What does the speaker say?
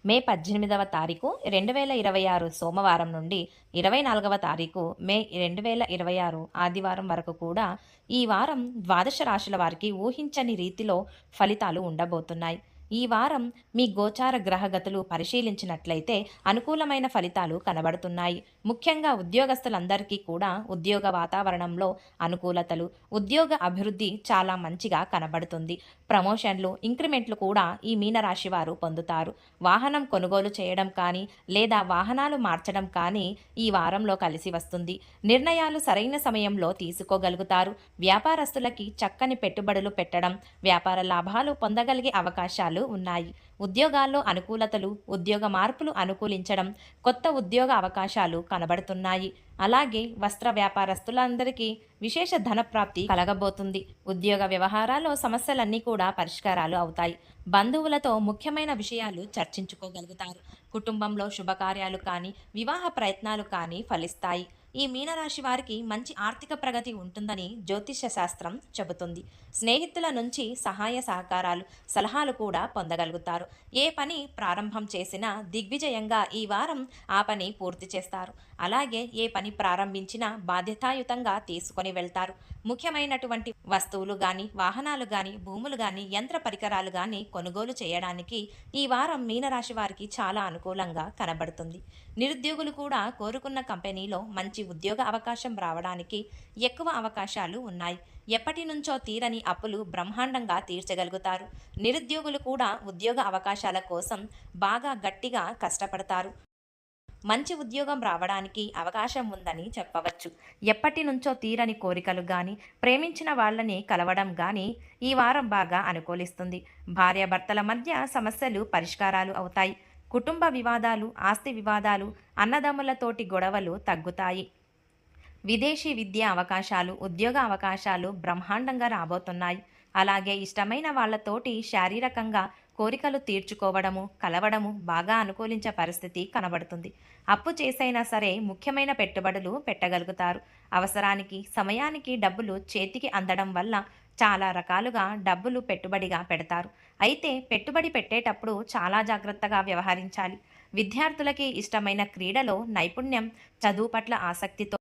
మే 18వ తారీఖు 2026 సోమవారం నుండి 24వ తారీఖు మే 2026 ఆదివారం వరకు కూడా ఈ వారం ద్వాదశ రాశుల వారికి ఊహించని రీతిలో ఫలితాలు ఉండబోతున్నాయి. ఈ వారం మీ గోచార గ్రహగతులు పరిశీలించినట్లయితే అనుకూలమైన ఫలితాలు కనబడుతున్నాయి. ముఖ్యంగా ఉద్యోగస్తులందరికీ కూడా ఉద్యోగ వాతావరణంలో అనుకూలతలు, ఉద్యోగ అభివృద్ధి చాలా మంచిగా కనబడుతుంది. ప్రమోషన్లు, ఇంక్రిమెంట్లు కూడా ఈ మీనరాశి వారు పొందుతారు. వాహనం కొనుగోలు చేయడం కానీ లేదా వాహనాలు మార్చడం కానీ ఈ వారంలో కలిసి వస్తుంది. నిర్ణయాలు సరైన సమయంలో తీసుకోగలుగుతారు. వ్యాపారస్తులకి చక్కని పెట్టుబడులు పెట్టడం, వ్యాపార లాభాలు పొందగలిగే అవకాశాలు ఉన్నాయి. ఉద్యోగాల్లో అనుకూలతలు, ఉద్యోగ మార్పులు అనుకూలించడం, కొత్త ఉద్యోగ అవకాశాలు కనబడుతున్నాయి. అలాగే వస్త్ర వ్యాపారస్తులందరికీ విశేష ధనప్రాప్తి కలగబోతుంది. ఉద్యోగ వ్యవహారాల్లో సమస్యలన్నీ కూడా పరిష్కారాలు అవుతాయి. బంధువులతో ముఖ్యమైన విషయాలు చర్చించుకోగలుగుతారు. కుటుంబంలో శుభకార్యాలు కానీ వివాహ ప్రయత్నాలు కానీ ఫలిస్తాయి. ఈ మీనరాశి వారికి మంచి ఆర్థిక ప్రగతి ఉంటుందని జ్యోతిష్య శాస్త్రం చెబుతుంది. స్నేహితుల నుంచి సహాయ సహకారాలు, సలహాలు కూడా పొందగలుగుతారు. ఏ పని ప్రారంభం చేసినా దిగ్విజయంగా ఈ వారం ఆ పని పూర్తి చేస్తారు. అలాగే ఏ పని ప్రారంభించినా బాధ్యతాయుతంగా తీసుకొని వెళ్తారు. ముఖ్యమైనటువంటి వస్తువులు కానీ, వాహనాలు కానీ, భూములు కానీ, యంత్ర పరికరాలు కానీ కొనుగోలు చేయడానికి ఈ వారం మీనరాశి వారికి చాలా అనుకూలంగా కనబడుతుంది. నిరుద్యోగులు కూడా కోరుకున్న కంపెనీలో మంచి ఉద్యోగ అవకాశం రావడానికి ఎక్కువ అవకాశాలు ఉన్నాయి. ఎప్పటి నుంచో తీరని అప్పులు బ్రహ్మాండంగా తీర్చగలుగుతారు. నిరుద్యోగులు కూడా ఉద్యోగ అవకాశాల కోసం బాగా గట్టిగా కష్టపడతారు. మంచి ఉద్యోగం రావడానికి అవకాశం ఉందని చెప్పవచ్చు. ఎప్పటి నుంచో తీరని కోరికలు కానీ, ప్రేమించిన వాళ్ళని కలవడం కానీ ఈ వారం బాగా అనుకూలిస్తుంది. భార్యాభర్తల మధ్య సమస్యలు పరిష్కారాలు అవుతాయి. కుటుంబ వివాదాలు, ఆస్తి వివాదాలు, అన్నదమ్ములతోటి గొడవలు తగ్గుతాయి. విదేశీ విద్యా అవకాశాలు, ఉద్యోగ అవకాశాలు బ్రహ్మాండంగా రాబోతున్నాయి. అలాగే ఇష్టమైన వాళ్ళతోటి శారీరకంగా కోరికలు తీర్చుకోవడము, కలవడము బాగా అనుకూలించే పరిస్థితి కనబడుతుంది. అప్పు చేసైనా సరే ముఖ్యమైన పెట్టుబడులు పెట్టగలుగుతారు. అవసరానికి, సమయానికి డబ్బులు చేతికి అందడం వల్ల చాలా రకాలుగా డబ్బులు పెట్టుబడిగా పెడతారు. అయితే పెట్టుబడి పెట్టేటప్పుడు చాలా జాగ్రత్తగా వ్యవహరించాలి. విద్యార్థులకి ఇష్టమైన క్రీడలో నైపుణ్యం, చదువు పట్ల ఆసక్తితో